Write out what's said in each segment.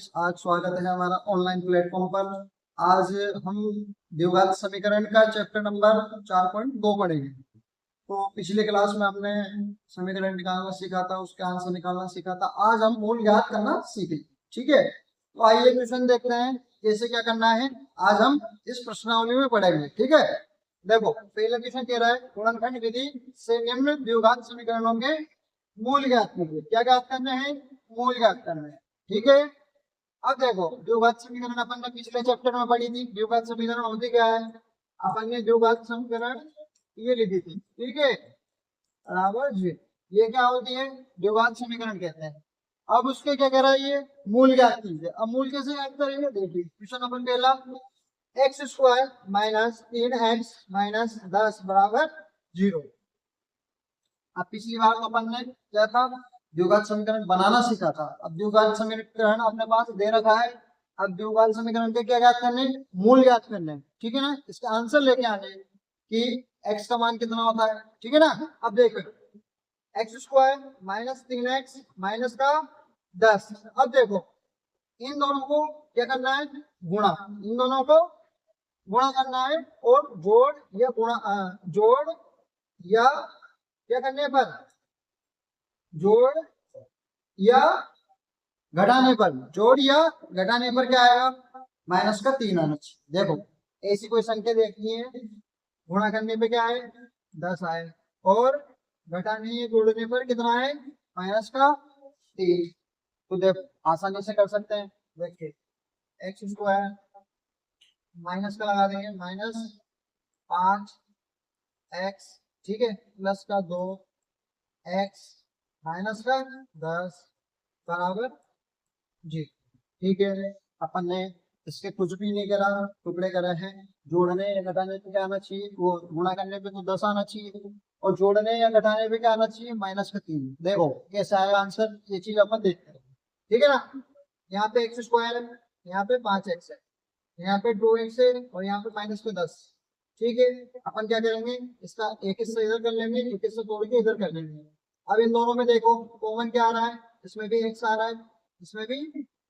Students, आज स्वागत है हमारा ऑनलाइन प्लेटफॉर्म पर। आज हम द्विघात समीकरण का चैप्टर नंबर 4.2 पढ़ेंगे। तो पिछले क्लास में हमने समीकरण निकालना सीखा था, उसका आंसर निकालना सीखा था। आज हम मूल ज्ञात करना सीखेंगे, ठीक है। तो आइए क्वेश्चन देखते हैं कैसे क्या करना है। आज हम इस प्रश्नावली में पढ़ेंगे, ठीक है। देखो, पहला क्वेश्चन कह रहा है गुणनखंड विधि से निम्न द्विघात समीकरणों के मूल ज्ञात कीजिए। क्या ज्ञात करना है? मूल ज्ञात करना है, ठीक है। अब देखो, द्विघात समीकरण अपन ने पिछले चैप्टर में पढ़ी थी। द्विघात समीकरण होती क्या है? अपन ने द्विघात समीकरण ये लिखी थी, ठीक है, बराबर जी। ये क्या होती है? द्विघात समीकरण कहते हैं। अब उसके क्या कह रहा है? ये मूल ज्ञात कीजिए। अब मूल कैसे ज्ञात करेंगे? देखिए, क्वेश्चन अपन पहला, x square minus 3x minus 10 बराबर 0। अब पिछली बार तो अपन ने क्या था? द्विघात समीकरण बनाना सीखा था। अब द्विघात समीकरण अपने पास दे रखा है। अब द्विघात समीकरण के क्या ज्ञात करने? मूल ज्ञात करने, ठीक है ना। इसका आंसर लेके आने कि x का मान कितना होता है, ठीक है ना। अब देखो, x square minus 3x minus का 10। अब देखो, इन दोनों को क्या करना है? गुणा। इन दोनों को गुणा करना है और जोड़ या गुणा, जोड़ या क्या करने पर, जोड़ या घटाने पर, जोड़ या घटाने पर क्या आएगा? माइनस का 3 आना चाहिए। देखो, ऐसी कोई संख्या देखनी है, गुणा करने पे क्या है? 10 आए, और घटाने या जोड़ने पर कितना है? माइनस का 3। तो देखो, आसानी से कर सकते हैं। देखिए, एक्स स्क्वायर माइनस का लगा देंगे, माइनस 5x, ठीक है, प्लस का 2x माइनस का 10 बराबर जी, ठीक है। अपन ने इसके कुछ भी नहीं करा, टुकड़े करे हैं। जोड़ने या घटाने पे क्या आना चाहिए? वो गुणा करने पे तो 10 आना चाहिए, और जोड़ने या घटाने पे क्या आना चाहिए? माइनस का 3। देखो कैसा आएगा आंसर, ये चीज अपन देखते हैं, ठीक है ना। यहाँ पे एक्स स्क्वायर है, यहाँ पे 5x है, यहाँ पे 2x है, और यहाँ पे माइनस का 10, ठीक है। अपन क्या करेंगे? इसका एक हिस्सा इधर कर लेंगे, एक हिस्सा तोड़ के इधर कर लेंगे। अब इन दोनों में देखो कॉमन क्या आ रहा है? इसमें भी x आ रहा है, इसमें भी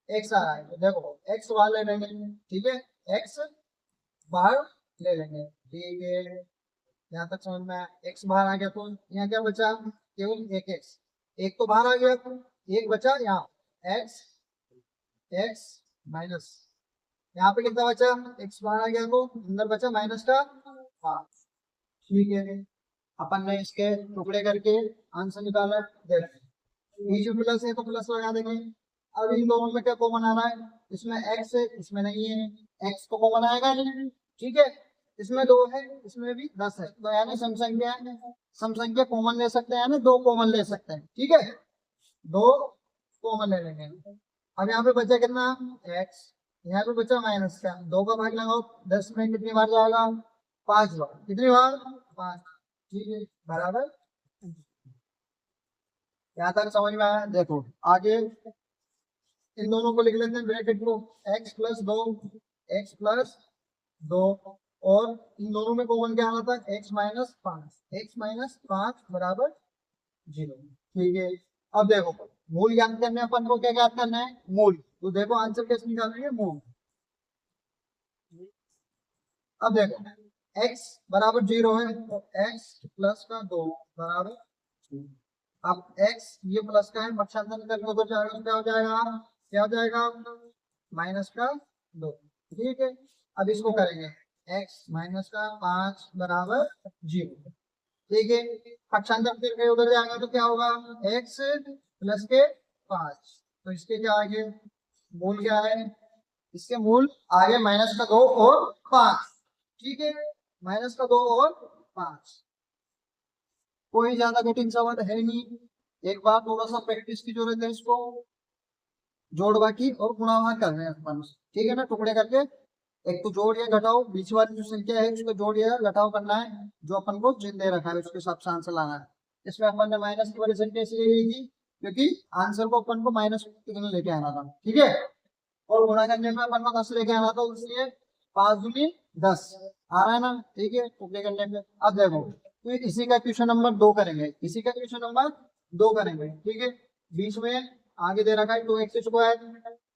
x आ रहा है। तो देखो, x बाहर ले लेंगे, ठीक है, x बाहर ले लेंगे, ठीक है। यहाँ तक समझ में आया? x बाहर आ गया तो यहाँ क्या बचा? केवल एक x, एक तो बाहर आ गया, एक बचा यहाँ x, x माइनस, यहाँ पे कितना बचा? x बाहर आ गया तो अंदर बचा माइनस का 5, ठीक है। अपन ने इसके टुकड़े करके आंसर निकाला। देख, ये जो प्लस है तो प्लस लगा देंगे। अब इन दोनों में क्या कॉमन आ रहा है? इसमें x है, इसमें नहीं है, x तो कॉमन आएगा नहीं, ठीक है। इसमें 2 है, इसमें भी 10 है, तो यानी समसंख्या कॉमन ले सकते हैं ना, 2 कॉमन ले सकते हैं, ठीक है, 2 कॉमन ले लेंगे। अब यहाँ पे बचा कितना? x, यहाँ पे बचा माइनस का 2 का भाग लगाओ, 10 में कितनी बार जाएगा? 5 बार। कितनी बार? 5, ठीक है, बराबर। यहाँ तक समझ में आया? देखो आगे इन दोनों को लिख लेते हैं ब्रैकेट को, x प्लस 2, x प्लस 2, और इन दोनों में कॉमन क्या आना था? x माइनस 5, x माइनस 5 बराबर 0, ठीक है। अब देखो, मूल ज्ञात करने अपन को क्या ज्ञात करना है? मूल। तो देखो आंसर कैसे निकालेंगे? मूल। अब देखो, x बराबर 0 है, तो x प्लस का 2 बराबर 0। अब x ये प्लस का है, पक्षांतर करके तो जाएगा, क्या हो जाएगा? क्या हो जाएगा? माइनस का 2, ठीक है। अब इसको करेंगे, x माइनस का 5 बराबर 0, ठीक है। पक्षांतर करके उधर जाएगा तो क्या होगा? x प्लस के 5, तो इसके क्या आगे मूल क्या है? इसके मूल आगे माइनस का 2 और 5, ठीक है, माइनस का 2 और 5। कोई ज्यादा कठिन सवाल है नहीं। एक बार थोड़ा सा प्रैक्टिस की जरूरत है। इसको जोड़ बाकी और गुणा भाग कर रहे हैं अपन, ठीक है ना, टुकड़े करके। एक तो जोड़ या घटाओ, बीच वाली जो संख्या है उसको जोड़ या घटाओ करना है, जो अपन को चिन्ह दे रखा है उसके हिसाब से आंसर लाना है। इसमें अपन ने माइनस की वाली संख्या इसलिए ली थी क्योंकि आंसर को अपन को माइनस कितने लेके आना था, ठीक है। और गुणा करने में अपन को 10 लेके आना था, इसलिए 5 दूनी 10 आ रहा है ना, ठीक है, टुकड़े करने पे। अब देखो, तो इसी का क्वेश्चन नंबर 2 करेंगे, इसी का क्वेश्चन नंबर 2 करेंगे, ठीक है। बीच में आगे दे रखा है 2x स्क्वायर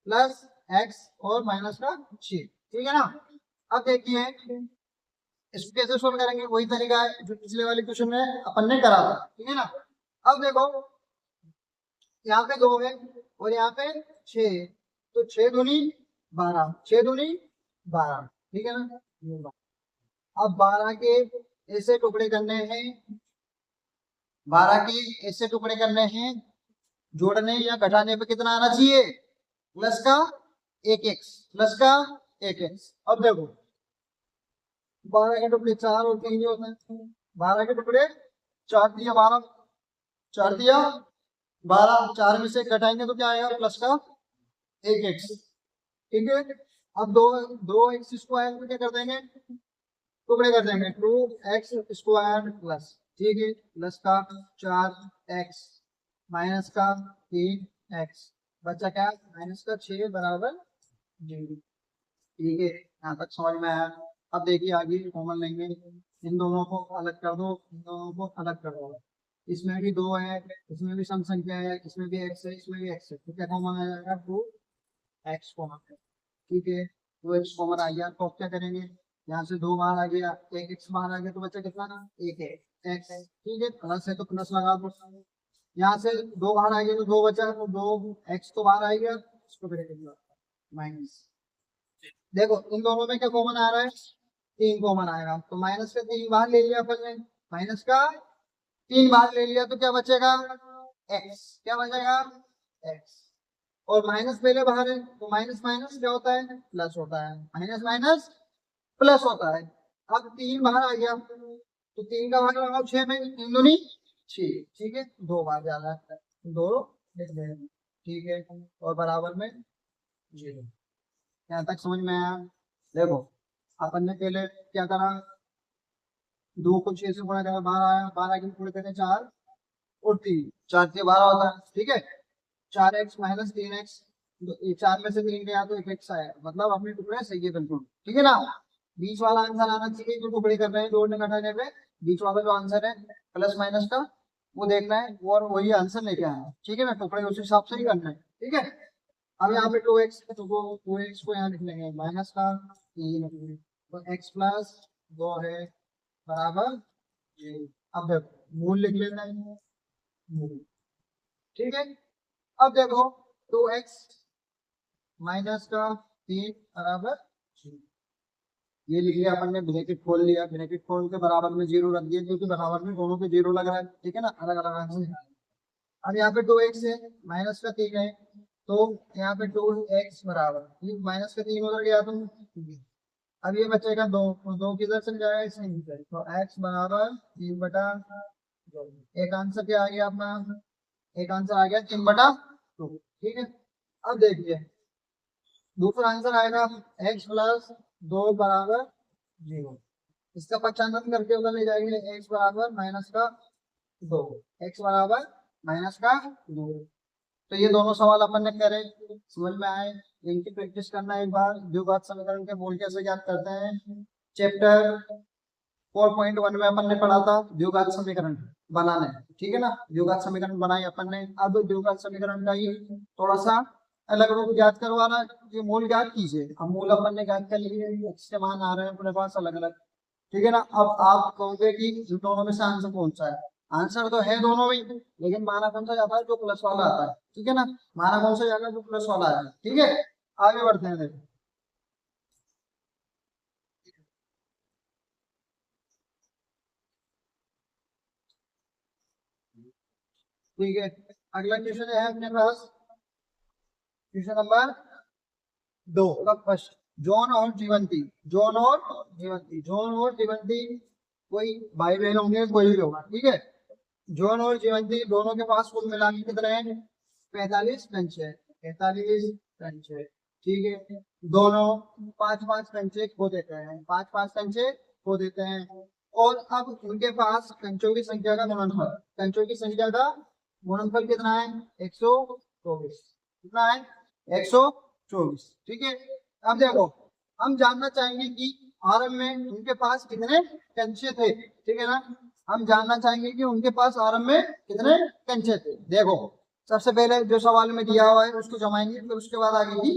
प्लस एक्स और माइनस का 6, ठीक है ना। अब देखिए इसको कैसे सोल्व करेंगे, वही तरीका है जो पिछले वाले क्वेश्चन में अपन ने करा था, ठीक है ना। अब देखो यहाँ पे 2 है और यहाँ पे 6, तो 6 दूनी 12, 6 दूनी 12, ठीक है ना। अब 12 के ऐसे टुकड़े करने हैं, 12 के ऐसे टुकड़े करने हैं, जोड़ने या घटाने पे कितना आना चाहिए, प्लस का 1x, प्लस का 1x। अब देखो 12 के टुकड़े 4 और 3 ही होते हैं, 12 के टुकड़े 4 दिया 12, 4 दिया 12, 4 में से घटाएंगे तो क्या आएगा, प्लस का 1x, ठीक है। अब दो एक्स स्क्वायर में क्या कर देंगे, टुकड़े कर देंगे, 2x स्क्वायर प्लस, ठीक है, प्लस का 4x माइनस का 3x, बचा क्या, माइनस का 6 बराबर 0, ठीक है। यहाँ तक समझ में आया। अब देखिए आगे कॉमन लेंगे, इन दोनों को अलग कर दो, इन दोनों को अलग कर दो, इसमें भी 2 है, इसमें भी सम संख्या है, इसमें भी x है, इसमें भी x है, तो क्या कॉमन आ जाएगा, 2x कॉमन है, ठीक है। 2x कॉमन आ गया, तो अब क्या करेंगे, यहाँ से 2 बाहर आ गया, 1x बाहर आ गया, तो बच्चा कितना ना 1 है, x है, ठीक है, प्लस है तो प्लस लगा दो, यहाँ से 2 बाहर आ गया तो 2 बचा, तो 2x तो बाहर आ गया, इसको करेंगे माइनस। देखो इन दोनों में क्या कॉमन आ रहा है, 3 कॉमन आएगा, तो माइनस का 3 बाहर ले लिया अपन ने, माइनस का 3 बाहर ले लिया, तो क्या बचेगा, x, क्या बचेगा, x, और माइनस पहले बाहर है, तो माइनस माइनस क्या होता है, प्लस होता है, माइनस माइनस प्लस होता है। अब 3 बाहर आ गया, तो 3 का भाग लगाओ 6 में, 3 दूनी 6, ठीक है, 2 बाहर जाना है, 2 लिख दें, ठीक है, और बराबर में 0। यहाँ तक समझ में आया। देखो अपन ने पहले क्या करा, 2 को 6 से गुणा करा, बाहर आया, 12 के गुणे करें 4 और 3, 4 से 12 होता है, ठीक है, 4x माइनस 3x, 4 में से 3 गया तो 1x आया, मतलब अपने टुकड़े सही है बिल्कुल, ठीक है ना। बीच वाला आंसर आना चाहिए, जो टुकड़े कर रहे हैं जोड़ने घटाने पे, बीच वाला जो आंसर है प्लस माइनस का वो देखना है, और वही आंसर लेके आना है, ठीक है ना, टुकड़े उस हिसाब से ही करना है, ठीक है। अब यहाँ पे 2x, तो 2x को यहाँ लिख लेंगे माइनस का 3, तो x प्लस 2 है बराबर 0। अब देखो मूल लिख लेना है मूल, ठीक है। अब देखो 2x माइनस का 3 बराबर 0, ये लिख लिया अपन ने, ब्रैकेट खोल लिया, ब्रैकेट खोल के बराबर में 0 रख दिया, क्योंकि बराबर में दोनों पे 0 लग रहा है, ठीक है ना, अलग अलग आंसर। अब यहाँ पे 2x है, माइनस का 3 है, तो यहाँ पे 2x बराबर, ये माइनस का 3 उधर गया, तो अब ये बचेगा 2, तो 2 किधर चल जाएगा, इसमें, तो x बराबर 3/2, एक आंसर क्या आ गया अपना, एक आंसर आ गया 3/2, ठीक है। अब देखिए दूसरा आंसर आएगा x प्लस 2 बराबर 0, इसका 95 करके उधर ले जाएंगे, x बराबर माइनस का 2, x बराबर माइनस का 2। तो ये दोनों सवाल अपन ने करे, समझ में आए, इनकी प्रैक्टिस करना एक बार। द्विघात समीकरण के मूल कैसे ज्ञात करते हैं, चैप्टर 4.1 में अपन ने पढ़ा था द्विघात समीकरण बनाने, ठीक है ना, द्विघात समीकरण बनाए अपन ने। अब द्विघात समीकरण का ही थोड़ा सा अलग रूप ज्ञात करवाना, ये मूल ज्ञात कीजिए, अब मूल अपन ने ज्ञात कर लिए, इसके मान आ रहे हैं अपने पास अलग अलग, ठीक है ना। अब आप कहोगे कि दोनों में से आंसर कौन सा है, आंसर तो है दोनों में, लेकिन माना कौन सा जाता है, जो प्लस वाला आता है, ठीक है ना, माना कौन सा जाएगा, जो प्लस वाला है, ठीक है। आगे बढ़ते हैं, देखो ठीक है, अगला क्वेश्चन है अपने पास, क्वेश्चन नंबर 2 का फर्स्ट, जॉन और जीवंती, जॉन और जीवंती, जॉन और जीवंती कोई भाई बहन होंगे, कोई भी होगा, ठीक है। जॉन और जीवंती दोनों के पास कुल मिला के कितने हैं, 45 कंचे, 45 कंचे, ठीक है। दोनों 5-5 कंचे खो देते हैं, 5-5 कंचे खो देते हैं, और अब उनके पास कंचों की संख्या का गुणनफल, कंचों की संख्या का गुणनफल कितना है, 124, कितना है, 124, ठीक है। अब देखो हम जानना चाहेंगे कि आरंभ में उनके पास कितने कंचे थे, ठीक है ना, हम जानना चाहेंगे कि उनके पास आरंभ में कितने कंचे थे। देखो सबसे पहले जो सवाल में दिया हुआ है उसको जमाएंगे, फिर उसके बाद आगे की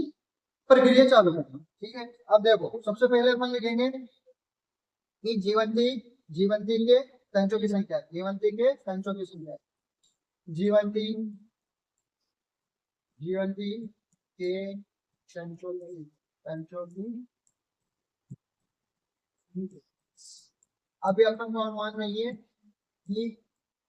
प्रक्रिया चालू करेंगे। ठीक है, अब देखो सबसे पहले अपन लिखेंगे कि जीवंती जीवंती के संचों की संख्या, जीवंती के संचों की संख्या, जीवंती जीवंती के संचों की अभी अपन को अनुमान नहीं है कि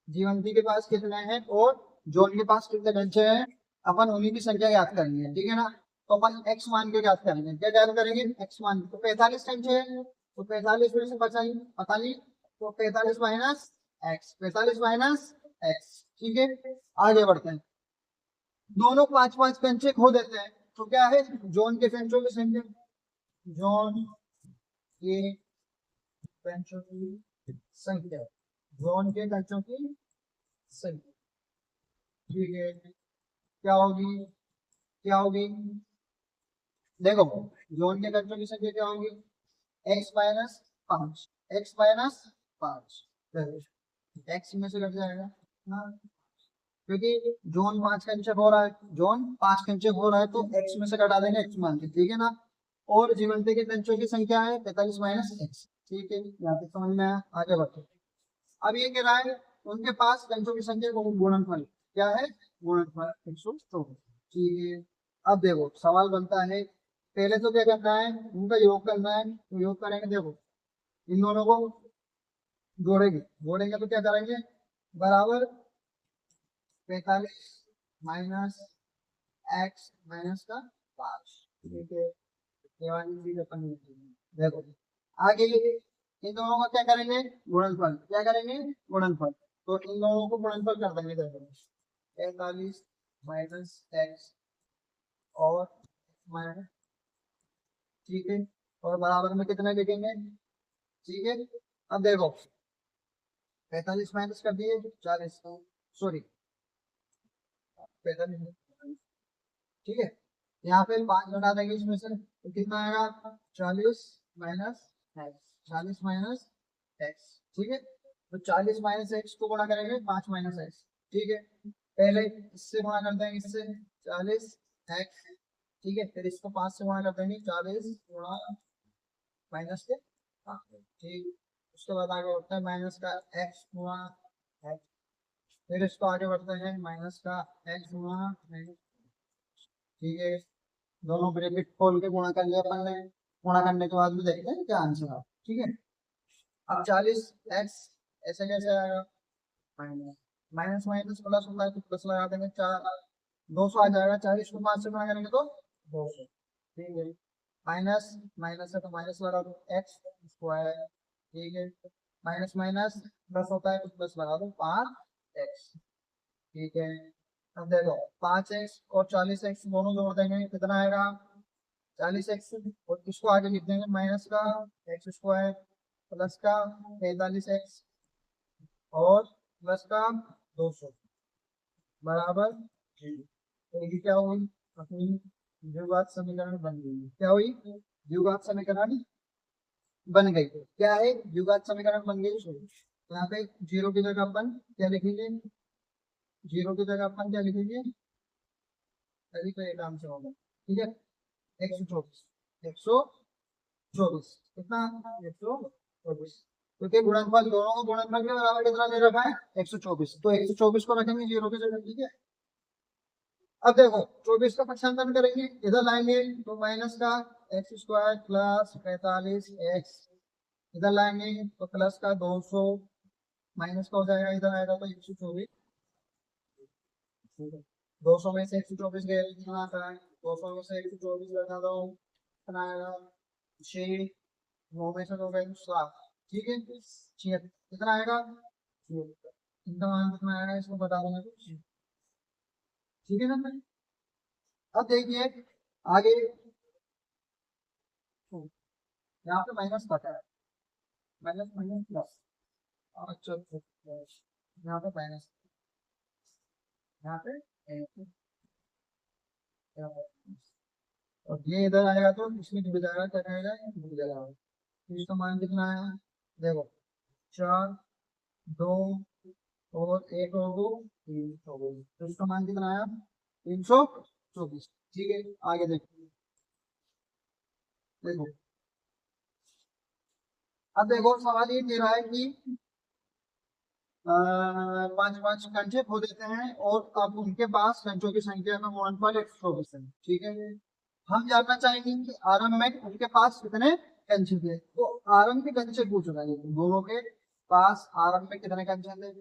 जीवंती के पास कितने हैं और जॉन के पास कितने कंचे हैं, अपन उन्हीं की संख्या याद करनी है। ठीक है ना, तो अपन x मान के याद करेंगे। क्या याद करेंगे? x मान। तो 45 कंचे हैं, तो 45 में से बचाई पता नहीं, तो 45 माइनस एक्स, 45 माइनस एक्स। ठीक है, आगे बढ़ते हैं। दोनों 5-5 कंचे खो देते हैं, तो क्या है? जॉन के कंचों की संख्या, जॉन के कंचों की संख्या, जॉन के कंचों की संख्या। ठीक है, क्या होगी? क्या होगी? देखो जॉन के कंचों की संख्या क्या होगी? x minus 5, x minus 5, x में से कट जाएगा ना, क्योंकि जोन 5 कंचे हो रहा है, जोन 5 कंचे हो रहा है, तो x में से कटा देंगे x मान के। ठीक है ना, और जीवंती के कंचों की संख्या है 45 माइनस एक्स। ठीक है, यहाँ पे समझ में आया, आगे बढ़ते। अब ये कह रहा है उनके पास कंचों की संख्या को गुणनफल क्या है? गुणनफल 124। ठीक है, अब देखो सवाल बनता है, पहले तो क्या करना है? उनका योग करना है। तो योग करेंगे, देखो इन दोनों को जोड़ेंगे, जोड़ेंगे तो क्या करेंगे? बराबर 45 माइनस एक्स माइनस का 5। ठीक है, देखो आगे इन दोनों का क्या करेंगे? गुणनफल। क्या करेंगे? गुणनफल। तो इन दोनों को गुणनफल कर देंगे। देखो 45 माइनस एक्स और माइनस, ठीक है, और बराबर में कितना लिखेंगे? ठीक है, अब देखो 45 माइनस कर दिए 40, सॉरी 45, ठीक है, यहाँ पे 5 घटा देंगे इसमें से, तो कितना आएगा? 40 माइनस एक्स, 40 माइनस एक्स। ठीक है, तो 40 माइनस एक्स को गुणा करेंगे 5 माइनस एक्स। ठीक है, पहले इससे गुणा कर देंगे, इससे 40 एक्स। ठीक है, फिर इसको 5 से गुणा कर देंगे, 40 गुणा माइनस के 5। ठीक, उसके बाद आगे बढ़ता है माइनस का एक्स गुणा एक्स, फिर इसको आगे बढ़ते हैं माइनस का एक्स गुणा एक्स। ठीक है, दोनों ब्रैकेट खोल के गुणा कर लिया अपन ने, गुणा करने के बाद भी देखते हैं क्या आंसर आ। ठीक है, अब 40 एक्स ऐसे कैसे आएगा? माइनस माइनस माइनस प्लस होता है, तो प्लस लगा देंगे, 200 आ जाएगा। 40 को 5 से गुणा करेंगे तो 200। ठीक है, माइनस माइनस है तो माइनस लगा दो, एक्स स्क्वायर। ठीक है, माइनस माइनस प्लस होता है तो प्लस लगा दो, 5x। ठीक है, अब देखो 5x और 40x दोनों जोड़ देंगे, कितना आएगा? 40x, और इसको आगे लिख देंगे माइनस का एक्स स्क्वायर प्लस का 45x और प्लस का 200 बराबर। तो ये क्या हुई? अपनी द्विघात समीकरण बन गई। क्या हुई? द्विघात समीकरण बन गई। क्या है? द्विघात समीकरण बन गई। तो यहाँ पे जीरो की जगह अपन क्या लिखेंगे? जीरो की जगह अपन क्या लिखेंगे? तभी तो एक आंसर होगा। ठीक है, 124, 124 कितना? 124, क्योंकि गुणनफल दोनों को गुणनफल के बराबर कितना दे रखा है? 124, तो 124 को रखेंगे जीरो की जगह। ठीक है, अब देखो 24 का पक्षांतर करेंगे, इधर लाएंगे तो माइनस का एक्स स्क्वायर प्लस 45x, इधर लाएंगे तो प्लस का 200, माइनस का हो जाएगा, इधर आएगा तो 124। 200 में से 124 गए, कितना आता है? 200 में से 124 घटा दो, कितना आएगा? 6, 9 में से 2 गए 7। ठीक है, 76 कितना आएगा? 76, इनका मान कितना आएगा इसको बता दूंगा तो। ठीक है ना, अब देखिए आगे, यहाँ पे माइनस कटा है, माइनस माइनस प्लस, अच्छा यहाँ पे माइनस, यहाँ पे एक, और ये इधर आएगा तो इसमें जुड़ जाएगा, क्या रहेगा? जुड़ जाएगा। तो इसका मान कितना आया? देखो 4, 2, और एक और दो 324, तो इसका मान कितना आया? 324। ठीक है, आगे देखो। देखो अब देखो सवाल ये दे रहा है कि पांच पांच कंचे खो देते हैं और अब उनके पास कंचों की संख्या में 1.124 है। ठीक है, हम जानना चाहेंगे कि आरंभ में उनके पास कितने कंचे थे। तो आरंभ के कंचे पूछ रहे हैं, दोनों के पास आरंभ में कितने कंचे थे।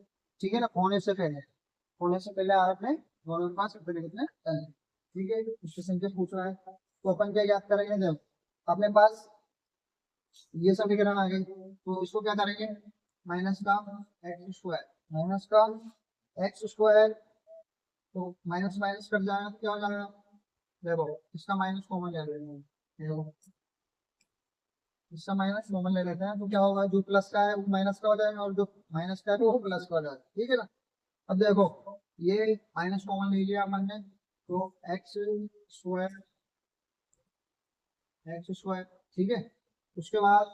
ठीक है ना, होने से पहले आरंभ में दोनों के पास कितने कितने कंचे। ठीक है, उसकी संख्या पूछ रहा है, तो अपन क्या याद करेंगे। जब अपने पास ये समीकरण आ गई तो इसको क्या करेंगे, माइनस का एक्स स्क्वायर, माइनस का एक्स स्क्वायर, तो माइनस माइनस कट जाएगा तो क्या हो जाएगा। देखो इसका माइनस कॉमन ले लेते हैं, देखो इसका माइनस कॉमन ले लेते हैं तो क्या होगा, जो प्लस का है वो माइनस का हो जाएगा और जो माइनस का है वो प्लस का हो जाएगा। ठीक है ना, अब देखो ये माइनस कॉमन ले लिया अपन ने, तो स्क्वायर एक्स स्क्वायर। ठीक है, उसके बाद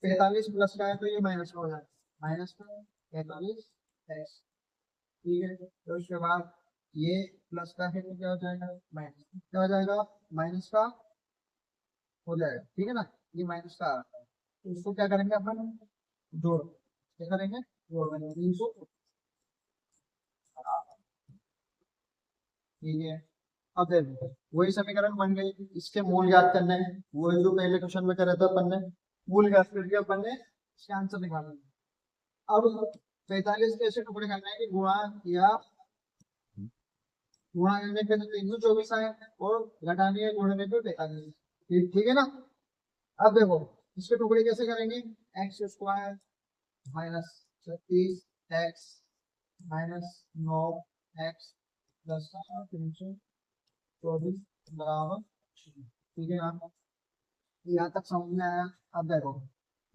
45 प्लस का है तो ये माइनस का हो जाएगा, माइनस का 45 एक्स। ठीक है, तो उसके बाद ये प्लस का है तो क्या हो जाएगा, माइनस क्या हो जाएगा, माइनस का हो जाएगा। ठीक है ना, ये माइनस का आ रहा है तो इसको क्या करेंगे अपन, जोड़, क्या करेंगे, जोड़ देंगे 300। ठीक है, अब देखो वही समीकरण बन गई, इसके मूल ज्ञात करने हैं, वही जो पहले क्वेश्चन में करे थे अपन ने, मूल ज्ञात करके अपन ने इसका आंसर निकालना है। अब 45 के ऐसे टुकड़े करने हैं कि गुणा या गुणा करने पे तो 324 आए और घटाने या गुणने पे 45। ठीक है ना, अब देखो इसके टुकड़े कैसे करेंगे, x square minus 36 x minus 9 x plus 324 बराबर। ठीक है ना, यहाँ तक समझ में आया। अब देखो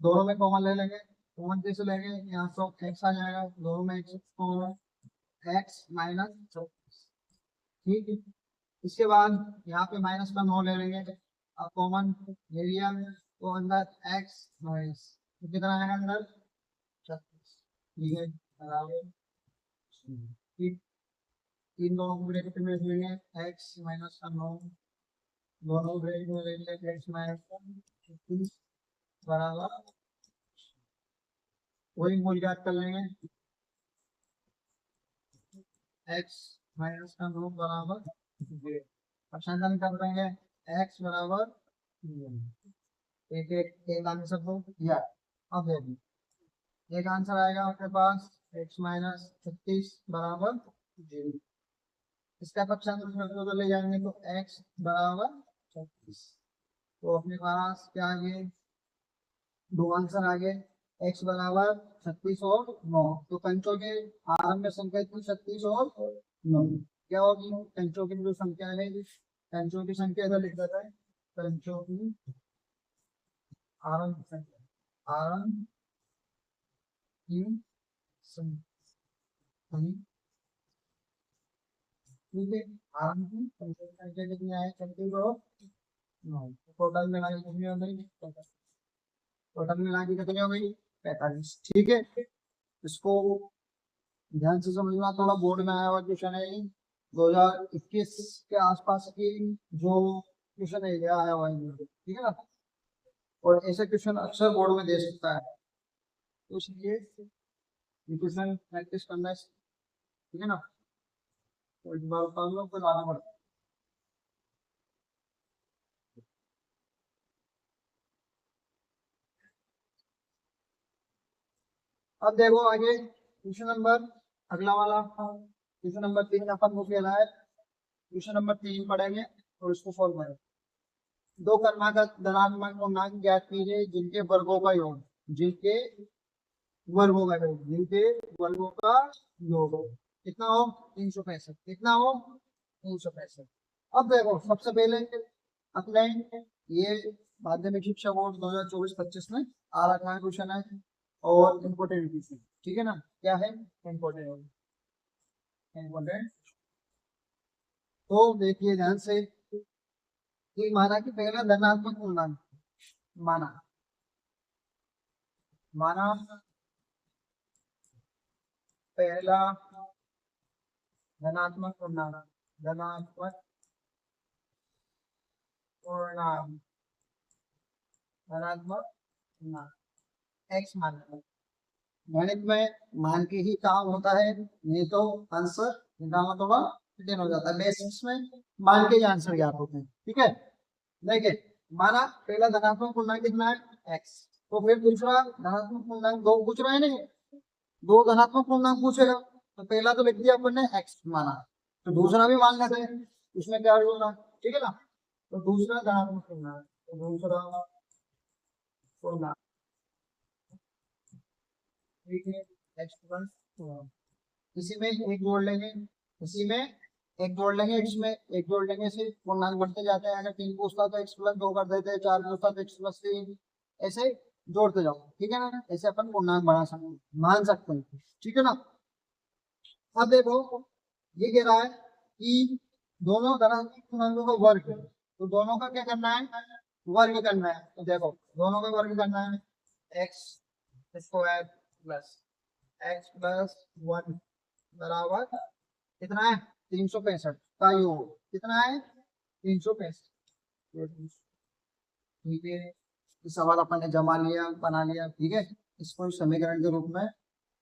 दोनों में कॉमन ले लेंगे, कॉमन कैसे लेंगे, यहाँ से एक्स आ जाएगा, दोनों में एक्स कॉमन, एक्स माइनस। ठीक है, इसके बाद यहाँ पे माइनस का 9 ले लेंगे, अब कॉमन ले लिया तो अंदर एक्स माइनस, तो कितना आएगा अंदर 36। ठीक है, बराबर। ठीक, तीन दोनों को ब्रैकेट में रख लेंगे, एक्स माइनस का 9 दोनों को ब्रैकेट में ले लेंगे, एक्स माइनस का 36 बराबर। वही मूल ज्ञात कर लेंगे, एक्स माइनस का 9 बराबर 0। अब संकलन कर देंगे, एक्स बराबर 0। एक एक एक आंसर को या अब देखिए एक आंसर आएगा आपके पास, एक्स माइनस 36 बराबर 0। इसका पक्षांतर तो ले जाएंगे तो एक्स बराबर 36। तो अपने पास क्या आ गए, दो आंसर आ गए, एक्स बराबर 36 और 9। तो कंचों के आरंभ में संख्या थी 36 और 9, क्या होगी, कंचों की जो संख्या है, कंचों की संख्या इधर लिख देता है, कंचों की आरंभ संख्या, आरंभ की संख्या। ठीक है, आरंभ की संख्या कितनी आए, 36 और 9, टोटल मिला के कितनी हो गई, टोटल मिला के कितनी हो गई 45। ठीक है, इसको ध्यान से समझना, थोड़ा बोर्ड में आया हुआ क्वेश्चन है ये, 2021 के आसपास की जो क्वेश्चन है ये आया हुआ है। ठीक है ना, और ऐसे क्वेश्चन अक्सर बोर्ड में दे सकता है, तो इसलिए ये क्वेश्चन प्रैक्टिस करना है। ठीक है ना, तो एक बार कर लो फिर आगे बढ़ो। अब देखो आगे क्वेश्चन नंबर, अगला वाला क्वेश्चन नंबर 3 अपन को क्या है, क्वेश्चन नंबर 3 पढ़ेंगे और इसको सॉल्व करेंगे। दो क्रमागत धनात्मक पूर्णांक ज्ञात कीजिए जिनके वर्गों का योग, जिनके वर्गों का योग, जिनके वर्गों का योग कितना हो, 365। कितना हो, 365। अब देखो सबसे पहले अपने ये माध्यमिक शिक्षा बोर्ड 2024-25 में आ रखा है क्वेश्चन है, और इम्पोर्टेंट क्वेश्चन। ठीक है ना, क्या है, इम्पोर्टेंट, इम्पोर्टेंट। तो देखिए ध्यान से कि माना कि पहला धनात्मक पूर्णांक, माना माना पहला धनात्मक पूर्णांक, धनात्मक पूर्णांक, धनात्मक पूर्णांक एक्स मान। गणित में मान के ही काम होता है, नहीं तो आंसर निकालना थोड़ा कठिन हो जाता है। बेसिक्स में मान के ही आंसर ज्ञात होते हैं, ठीक है। देखिए माना पहला धनात्मक पूर्णांक कितना है x, तो फिर दूसरा धनात्मक पूर्णांक 2 पूछ रहा है नहीं, 2 धनात्मक पूर्णांक पूछेगा, तो पहला तो लिख दिया अपन ने x माना, तो दूसरा भी मान लेते हैं, उसमें क्या होगा, ठीक है ना। तो दूसरा धनात्मक पूर्णांक, तो दूसरा पूर्णांक, ठीक है, x प्लस 2, इसी में एक जोड़ लेंगे, इसी में एक जोड़ लेंगे, इसमें एक जोड़ लेंगे से पूर्णांक बढ़ते जाते हैं। अगर 3 पूछता तो x प्लस 2 कर देते हैं, 4 पूछता तो x प्लस 3, ऐसे जोड़ते जाओ, ठीक है ना। ऐसे अपन पूर्णांक बढ़ा सकते मान सकते हैं, ठीक है ना। अब देखो ये कह रहा है कि दोनों धनात्मक पूर्णांकों का वर्ग, तो दोनों का क्या करना है, वर्ग करना है। तो देखो दोनों का वर्ग करना है, x square plus x plus 1 बराबर कितना है 365 का योग, कितना है 365, ठीक है। इस सवाल अपन ने जमा लिया, बना लिया, ठीक है। इसको समीकरण के रूप में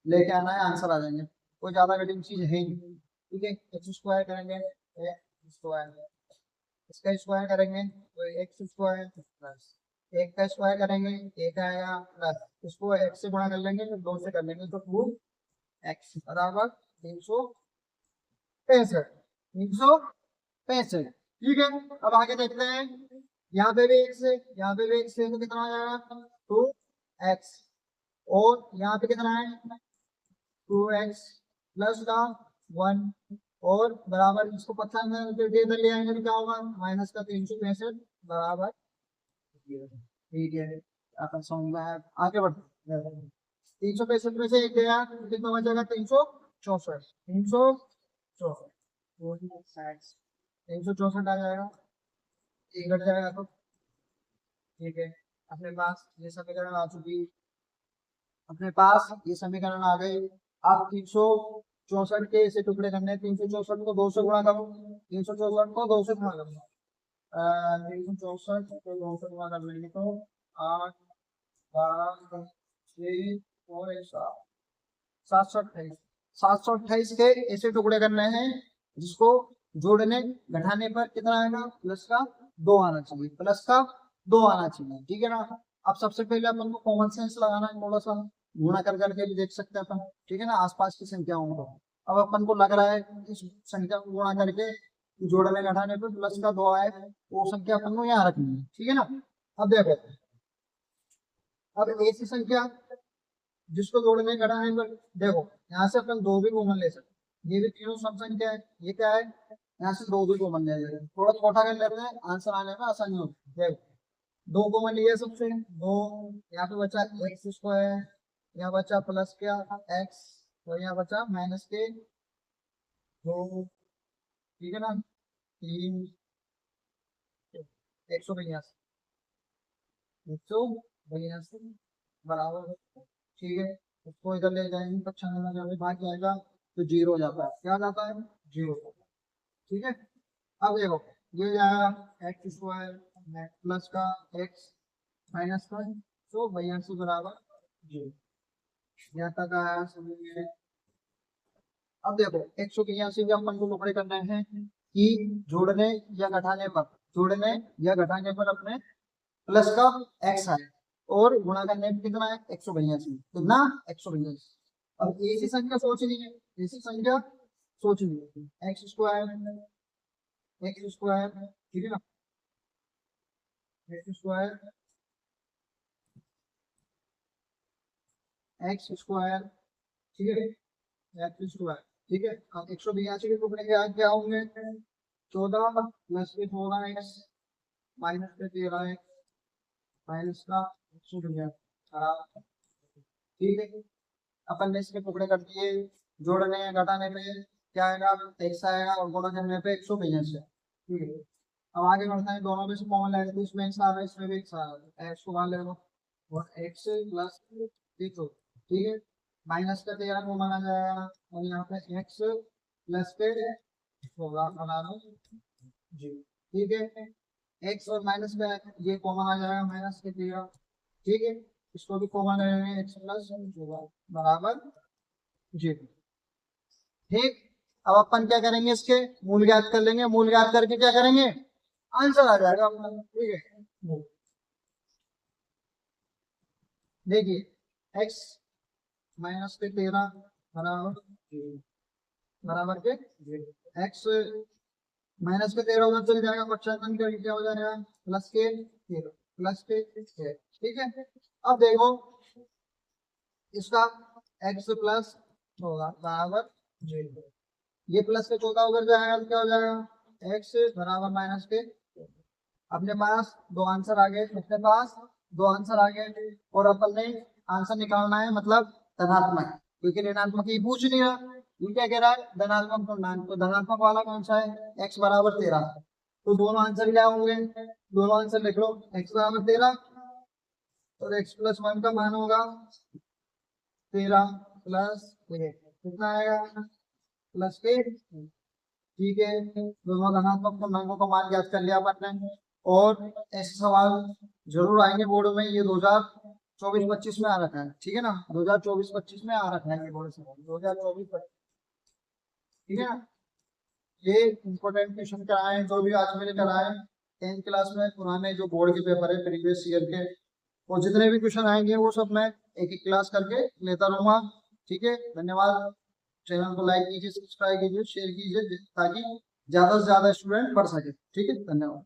लेके आना है, आंसर आ जाएंगे, कोई ज्यादा कठिन चीज है नहीं, ठीक है। एक्स स्क्वायर करेंगे एक्स स्क्वायर, इसका स्क्वायर करेंगे तो एक्स स्क्वायर प्लस एक का स्क्वायर करेंगे एक आएगा प्लस, इसको एक से गुणा कर लेंगे फिर 2 से कर लेंगे, तो 2x बराबर 365, ठीक है। अब आगे देखते हैं, यहाँ पे भी x है, यहाँ पे भी x है, तो कितना हो जाएगा 2x, और यहाँ पे कितना है 2x प्लस का 1, और बराबर इसको 50 में इधर ले आएंगे तो क्या होगा माइनस का 365 बराबर, ठीक है। अपन समझ में आया, आगे बढ़ते हैं। 365 में से एक गया तो कितना बचेगा 364, 364 आ जाएगा, एक घट जाएगा तो, ठीक है। अपने पास ये समीकरण आ चुकी, अपने पास ये समीकरण आ गई। आप 364 के ऐसे टुकड़े करने, 364 को 2 से गुणा करो, 364 को 2 से गुणा करो, 364 को 2 से गुणा कर लेंगे तो 8 12 6 और 728, 728 के ऐसे टुकड़े करने हैं जिसको जोड़ने घटाने पर कितना आएगा प्लस का 2 आना चाहिए, प्लस का 2 आना चाहिए, ठीक है ना। अब सबसे पहले अपन को कॉमन सेंस लगाना है, थोड़ा सा गुणा कर करके भी देख सकते हैं अपन, ठीक है ना, आसपास की संख्याओं को। अब अपन को लग रहा है इस संख्या को गुणा करके जोड़ने घटाने पे प्लस का 2 आए, वो संख्या अपन को यहाँ रखनी है, ठीक है ना। अब देखो, अब ऐसी संख्या जिसको जोड़ने घटाने पर देखो यहाँ से अपन 2 भी कॉमन ले सकते, ये भी तीनों सम संख्या है, ये क्या है यहाँ से 2 भी कॉमन ले लेते, थोड़ा छोटा कर लेते हैं, आंसर आने में आसानी होती है। देखो 2 कॉमन लिए सबसे 2, यहाँ पे बचा एक्स स्क्वायर, यहाँ बचा प्लस क्या एक्स, और यहाँ बचा माइनस के 2, ठीक है ना, 3 182, 182 बराबर, ठीक है। उसको इधर ले जाएंगे तो 96 भाग जाएगा तो 0 हो जाता है, क्या हो जाता है 0, ठीक है। अब देखो ये जाएगा एक्स स्क्वायर प्लस का एक्स माइनस का, तो 82 बराबर 0, यहाँ तक आया समझ में। अब देखो 182 के अपन को टुकड़े करने हैं कि जोड़ने या घटाने पर, जोड़ने या घटाने पर अपने प्लस का एक्स आए और गुणा करने पर कितना है 182, कितना 182। अब ऐसी संख्या सोचनी है, ऐसी संख्या सोचनी है, एक्स स्क्वायर, ठीक है ना, एक्स स्क्वायर, ठीक है, एक्स स्क्वायर, ठीक है। अब 182 के टुकड़े के आज क्या होंगे 14 प्लस के 14 एक्स माइनस के 13 एक्स माइनस का 182, ठीक है। अपन ने इसके टुकड़े कर दिए, जोड़ने या घटाने पे क्या आएगा एक्स आएगा और गुणा करने पे 182, ठीक है। अब आगे बढ़ते हैं, दोनों में से कॉमन ले लेते हैं, इसमें एक्स आ रहा है इसमें भी एक्स आ रहा है, एक्स को बाहर ले लो और एक्स प्लस 3, ठीक है, माइनस का 13 कॉमन आ जाएगा और यहाँ पे x प्लस पे होगा बराबर जी। ठीक है, x और माइनस में ये कॉमन आ जाएगा, माइनस के 13। ठीक है, इसको भी कॉमन ले लेंगे, x प्लस होगा बराबर जी। ठीक, अब अपन क्या करेंगे, इसके मूल ज्ञात कर लेंगे, मूल ज्ञात करके क्या करेंगे, आंसर आ जाएगा अपना। ठीक है, देखिए x माइनस के 13 बराबर बराबर के x माइनस के 13 उधर चल जाएगा, क्वेश्चन करके क्या हो जाएगा, प्लस के 13 प्लस के 6। ठीक है, अब देखो इसका x प्लस होगा बराबर जी, ये प्लस के 14 उधर जाएगा तो क्या हो जाएगा, x बराबर माइनस के। अपने पास दो आंसर आ गए, अपने पास दो आंसर आ गए, और अपन ने आंसर निकालना है मतलब धनात्मक, क्योंकि ऋणात्मक ये पूछ नहीं रहा, ये क्या कह रहा है, धनात्मक पूर्णांक। तो धनात्मक वाला कौन सा है, x बराबर 13। तो दोनों आंसर क्या होंगे, दोनों आंसर लिख लो, x बराबर 13 और x प्लस 1 का मान होगा 13 प्लस कितना आएगा, प्लस के। ठीक है, दोनों धनात्मक पूर्णांकों का मान ज्ञात कर लिया अपन ने। और ऐसे सवाल जरूर आएंगे बोर्ड में, ये 2024-25 में आ रखा है। ठीक है ना, 2024-25 में आ रखा है ये बोर्ड से, 2024-25। ठीक है ना, ये इंपॉर्टेंट क्वेश्चन कराए जो भी आज मैंने कराए 10th क्लास में, पुराने जो बोर्ड के पेपर है प्रीवियस ईयर के, और जितने भी क्वेश्चन आएंगे वो सब मैं एक एक क्लास करके लेता रहूंगा। ठीक है, धन्यवाद। चैनल को लाइक कीजिए, सब्सक्राइब कीजिए, शेयर कीजिए, ताकि ज्यादा से ज्यादा स्टूडेंट पढ़ सके। ठीक है, धन्यवाद।